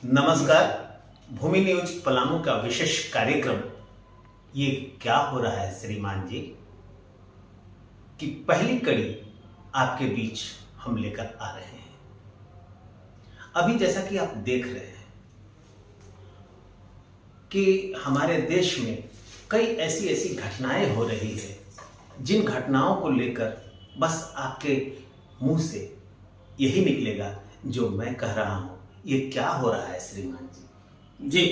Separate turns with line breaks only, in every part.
नमस्कार। भूमि न्यूज पलामू का विशेष कार्यक्रम ये क्या हो रहा है श्रीमान जी कि पहली कड़ी आपके बीच हम लेकर आ रहे हैं। अभी जैसा कि आप देख रहे हैं कि हमारे देश में कई ऐसी घटनाएं हो रही है जिन घटनाओं को लेकर बस आपके मुंह से यही निकलेगा जो मैं कह रहा हूं। ये क्या हो रहा है श्रीमान जी?
जी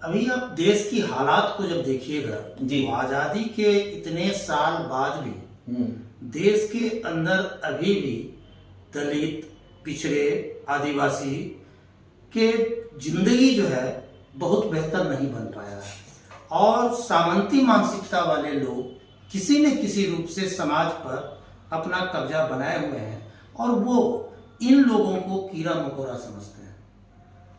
अभी आप देश की हालात को जब देखिएगा
जी,
तो आज़ादी के इतने साल बाद भी देश के अंदर अभी भी दलित, पिछड़े, आदिवासी के जिंदगी जो है बहुत बेहतर नहीं बन पाया है और सामंती मानसिकता वाले लोग किसी न किसी रूप से समाज पर अपना कब्जा बनाए हुए हैं और वो इन लोगों को कीड़ा मकोड़ा समझते हैं।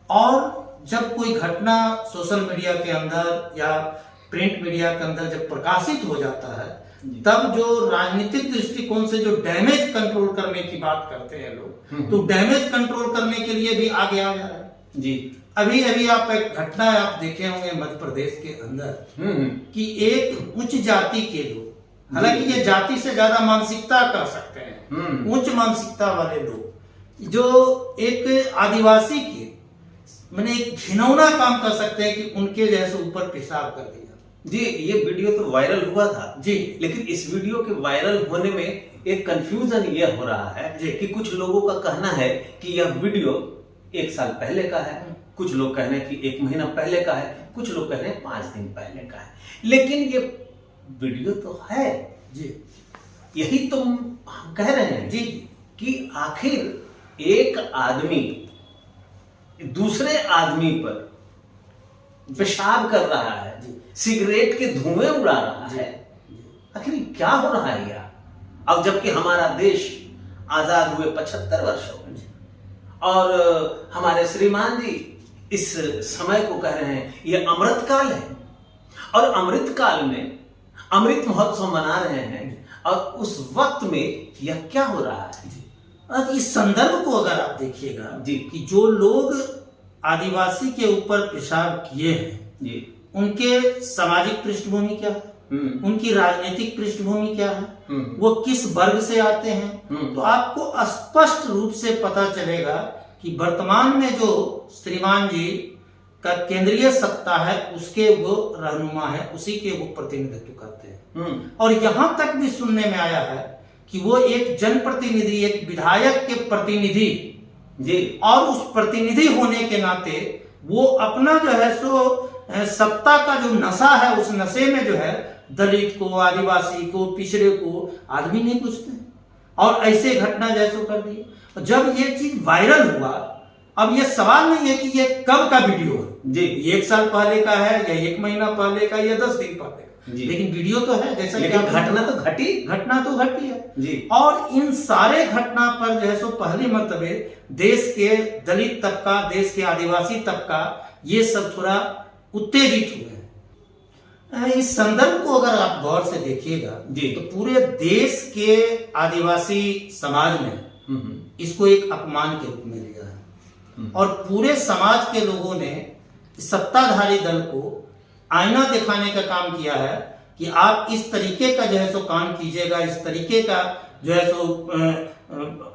और जब कोई घटना सोशल मीडिया के अंदर या प्रिंट मीडिया के अंदर जब प्रकाशित हो जाता है तब जो राजनीतिक दृष्टिकोण से जो डैमेज कंट्रोल करने की बात करते हैं लोग, तो डैमेज कंट्रोल करने के लिए भी आगे आ जा रहा है।
जी,
अभी आप एक घटना आप देखे होंगे मध्य प्रदेश के अंदर कि एक उच्च जाति के लोग, हालांकि ये जाति से ज्यादा मानसिकता कर सकते हैं, उच्च मानसिकता वाले लोग जो एक आदिवासी के मैंने एक घिनौना काम कर सकते हैं कि उनके जैसे ऊपर पेशाब कर दिया।
जी, ये वीडियो तो वायरल हुआ था
जी,
लेकिन इस वीडियो के वायरल होने में एक कंफ्यूजन ये हो रहा है कि कुछ लोगों का कहना है कि यह वीडियो 1 साल पहले का है, कुछ लोग कह रहे हैं कि 1 महीना पहले का है, कुछ लोग कह रहे हैं 5 दिन पहले का है, लेकिन ये वीडियो तो है।
जी,
यही तो हम कह रहे हैं
जी
कि आखिर एक आदमी दूसरे आदमी पर पेशाब कर रहा है, सिगरेट के धुएं उड़ा रहा है, आखिर क्या हो रहा है यार? अब जबकि हमारा देश आजाद हुए 75 वर्ष हो गए और हमारे श्रीमान जी इस समय को कह रहे हैं ये अमृत काल है और अमृत काल में अमृत महोत्सव मना रहे हैं और उस वक्त में यह क्या हो रहा है?
इस संदर्भ को अगर आप देखिएगा
जी
कि जो लोग आदिवासी के ऊपर पेशाब किए हैं
जी,
उनके सामाजिक पृष्ठभूमि क्या है, उनकी राजनीतिक पृष्ठभूमि क्या है, वो किस वर्ग से आते हैं, तो आपको स्पष्ट रूप से पता चलेगा कि वर्तमान में जो श्रीमान जी का केंद्रीय सत्ता है उसके वो रहनुमा है, उसी के वो प्रतिनिधित्व करते हैं। और यहां तक भी सुनने में आया है कि वो एक जनप्रतिनिधि, एक विधायक के प्रतिनिधि जी, और उस प्रतिनिधि होने के नाते वो अपना जो है सो सत्ता का जो नशा है उस नशे में जो है दलित को, आदिवासी को, पिछड़े को आदमी नहीं पूछते और ऐसे घटना जैसो कर दी। जब ये चीज वायरल हुआ, अब ये सवाल नहीं है कि ये कब का वीडियो है जी, 1 साल पहले का है या 1 महीना पहले का या 10 दिन पहले का, लेकिन वीडियो तो है। जैसा
लेकिन घटना तो घटी
है
जी।
और इन सारे घटना पर जो है सो पहली मर्तबे देश के दलित तबका, देश के आदिवासी तबका ये सब थोड़ा उत्तेजित हुए हैं। इस संदर्भ को अगर आप गौर से देखिएगा तो पूरे देश के आदिवासी समाज ने इसको एक अपमान के रूप में लिया है और पूरे समाज के लोगों ने सत्ताधारी दल को आईना दिखाने का काम किया है कि आप इस तरीके का जो है सो काम कीजिएगा, इस तरीके का जो है सो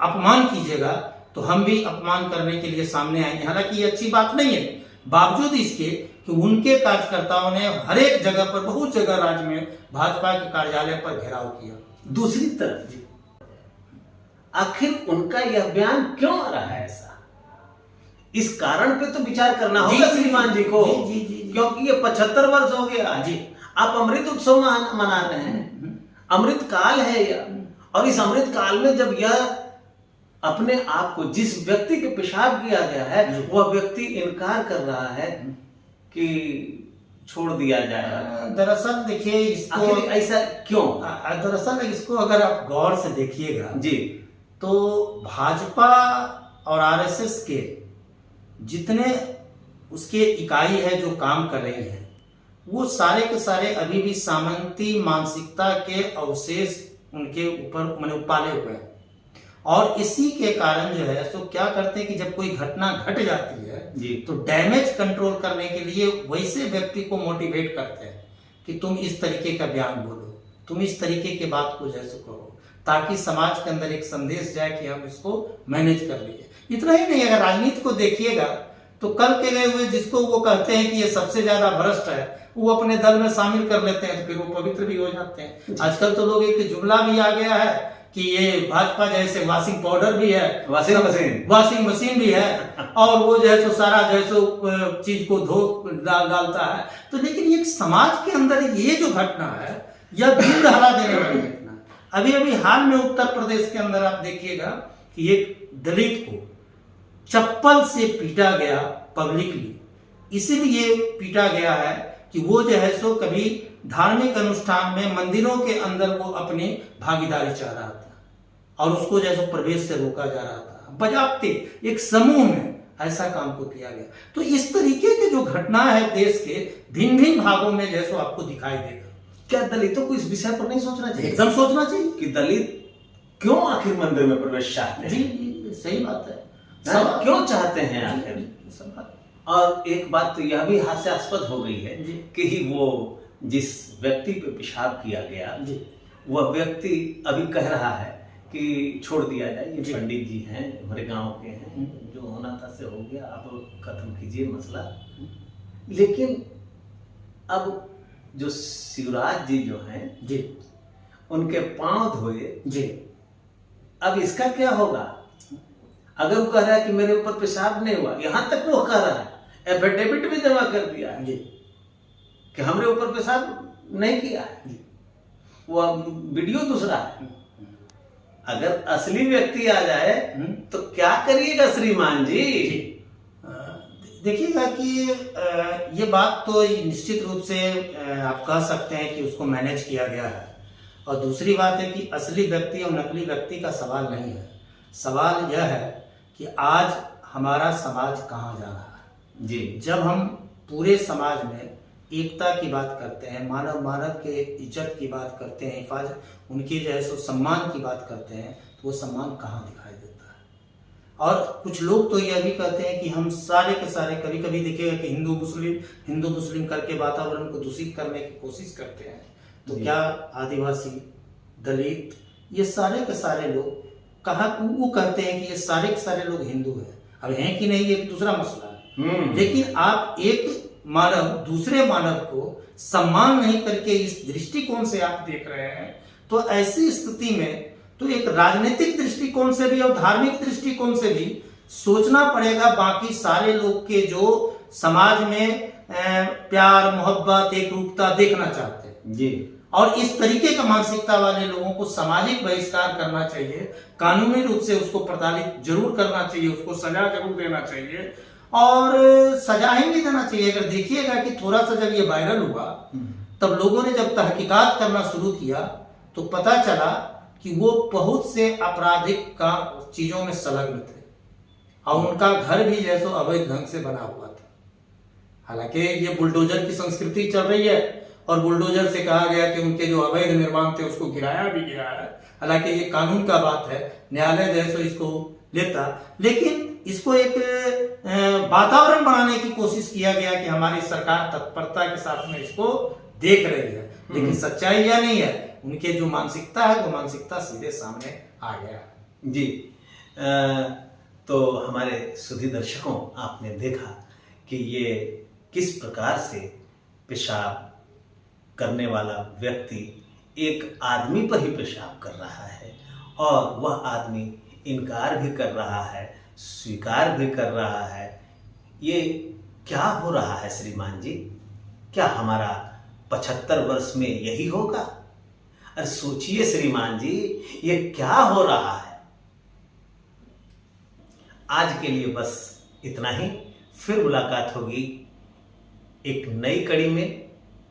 अपमान कीजिएगा तो हम भी अपमान करने के लिए सामने आएंगे। हालांकि ये अच्छी बात नहीं है, बावजूद इसके कि उनके कार्यकर्ताओं ने हर एक जगह पर, बहुत जगह राज्य में भाजपा के कार्यालय पर घेराव किया।
दूसरी तरफ आखिर उनका यह बयान क्यों आ रहा है ऐसा? इस कारण पे तो विचार करना होगा श्रीमान जी को, क्योंकि ये 75 वर्ष हो गया जी, आप अमृत उत्सव मना रहे हैं, अमृत काल है यह, और इस अमृत काल में जब यह अपने आप को, जिस व्यक्ति पे पेशाब किया गया है वह व्यक्ति इनकार कर रहा है कि छोड़ दिया जाए।
दरअसल देखिए इसको
ऐसा क्यों?
दरअसल इसको अगर आप गौर से देखिएगा
जी
तो भाजपा और आरएसएस के जितने उसके इकाई है जो काम कर रही है वो सारे के सारे अभी भी सामंती मानसिकता के अवशेष उनके ऊपर मैंने पाले हुए हैं और इसी के कारण जो है सो क्या करते हैं कि जब कोई घटना घट जाती है
जी।
तो डैमेज कंट्रोल करने के लिए वैसे व्यक्ति को मोटिवेट करते हैं कि तुम इस तरीके का बयान बोलो, तुम इस तरीके के बात को जैसे करो, ताकि समाज के अंदर एक संदेश जाए कि हम इसको मैनेज कर लिए। इतना ही नहीं, अगर राजनीति को देखिएगा तो कल के गए हुए जिसको वो कहते हैं कि ये सबसे ज्यादा भ्रष्ट है, वो अपने दल में शामिल कर लेते हैं तो फिर वो पवित्र भी हो जाते हैं। आजकल तो लोग एक जुमला भी आ गया है कि ये भाजपा जैसे वॉशिंग पाउडर भी है, वॉशिंग मशीन भी है, और वो जो है सो सारा जो है सो चीज को धो डालता है। तो लेकिन ये समाज के अंदर ये जो घटना है यह दिल दहला देने वाली घटना है। अभी अभी हाल में उत्तर प्रदेश के अंदर आप देखिएगा कि एक दलित को चप्पल से पीटा गया पब्लिकली, इसीलिए पीटा गया है कि वो जो है सो कभी धार्मिक अनुष्ठान में मंदिरों के अंदर वो अपनी भागीदारी चाह रहा था और उसको जो है सो प्रवेश से रोका जा रहा था। बजाबते एक समूह में ऐसा काम को किया गया। तो इस तरीके की जो घटना है देश के भिन्न भिन्न भागों में जो है सो आपको दिखाई देगा।
क्या दलितों को इस विषय पर नहीं सोचना चाहिए?
एकदम सोचना चाहिए
कि दलित क्यों आखिर मंदिर में प्रवेश चाहते हैं?
जी, सही बात है।
सब क्यों चाहते हैं आखिर? और एक बात तो यह भी हास्यास्पद हो गई है कि वो जिस व्यक्ति पे पेशाब किया गया वह व्यक्ति अभी कह रहा है कि छोड़ दिया जाए, ये पंडित जी हैं, हमारे गांव के हैं, जो होना था से हो गया, अब खत्म कीजिए मसला। लेकिन अब जो शिवराज जी जो हैं
जी,
उनके पांव धोए
जी,
अब इसका क्या होगा? अगर वो कह रहा है कि मेरे ऊपर पेशाब नहीं हुआ, यहां तक वो कह रहा है, एफिडेविट भी जमा कर दिया है
जी
कि हमरे ऊपर पेशाब नहीं किया है, वो वीडियो दूसरा है। अगर असली व्यक्ति आ जाए तो क्या करिएगा श्रीमान जी?
देखिएगा कि ये बात तो निश्चित रूप से आप कह सकते हैं कि उसको मैनेज किया गया है, और दूसरी बात है कि असली व्यक्ति और नकली व्यक्ति का सवाल नहीं है। सवाल यह है कि आज हमारा समाज कहाँ जा रहा है।
जी,
जब हम पूरे समाज में एकता की बात करते हैं, मानव के इज्जत की बात करते हैं, हिफाजत, उनके जो है सो सम्मान की बात करते हैं, तो वो सम्मान कहाँ दिखाई देता है। और कुछ लोग तो यह भी कहते हैं कि हम सारे के सारे, कभी कभी देखिएगा कि हिंदू मुस्लिम करके वातावरण को दूषित करने की कोशिश करते हैं। तो क्या आदिवासी, दलित, ये सारे के सारे लोग वो कहते हैं कि ये सारे के सारे लोग हिंदू हैं। अब हैं कि नहीं, एक दूसरा मसला है। लेकिन आप एक मानव दूसरे मानव को सम्मान नहीं करके इस दृष्टिकोण से आप देख रहे हैं, तो ऐसी स्थिति में तो एक राजनीतिक दृष्टिकोण से भी और धार्मिक दृष्टिकोण से भी सोचना पड़ेगा बाकी सारे लोग के जो समाज में प्यार, मोहब्बत, एकरूपता देखना चाहते हैं
जी।
और इस तरीके का मानसिकता वाले लोगों को सामाजिक बहिष्कार करना चाहिए, कानूनी रूप से उसको प्रताड़ित जरूर करना चाहिए, उसको सजा जरूर देना चाहिए, और सजा ही नहीं देना चाहिए। अगर देखिएगा कि थोड़ा सा जब ये वायरल हुआ तब लोगों ने जब तहकीकात करना शुरू किया तो पता चला कि वो बहुत से आपराधिक का चीजों में संलग्न थे और उनका घर भी जैसो अवैध ढंग से बना हुआ था। हालांकि ये बुलडोजर की संस्कृति चल रही है और बुलडोजर से कहा गया कि उनके जो अवैध निर्माण थे उसको गिराया भी गया है। हालांकि ये कानून का बात है, न्यायालय जैसो इसको लेता, लेकिन इसको एक वातावरण बनाने की कोशिश किया गया कि हमारी सरकार तत्परता के साथ में इसको देख रही है। लेकिन सच्चाई यह नहीं है, उनके जो मानसिकता है वो मानसिकता सीधे सामने आ गया
जी। तो हमारे सुधी दर्शकों, आपने देखा कि ये किस प्रकार से पेशाब करने वाला व्यक्ति एक आदमी पर ही पेशाब कर रहा है और वह आदमी इनकार भी कर रहा है, स्वीकार भी कर रहा है। ये क्या हो रहा है श्रीमान जी? क्या हमारा 75 वर्ष में यही होगा? अरे सोचिए श्रीमान जी, ये क्या हो रहा है? आज के लिए बस इतना ही। फिर मुलाकात होगी एक नई कड़ी में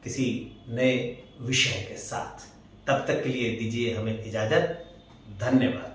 किसी नए विषय के साथ। तब तक के लिए दीजिए हमें इजाजत। धन्यवाद।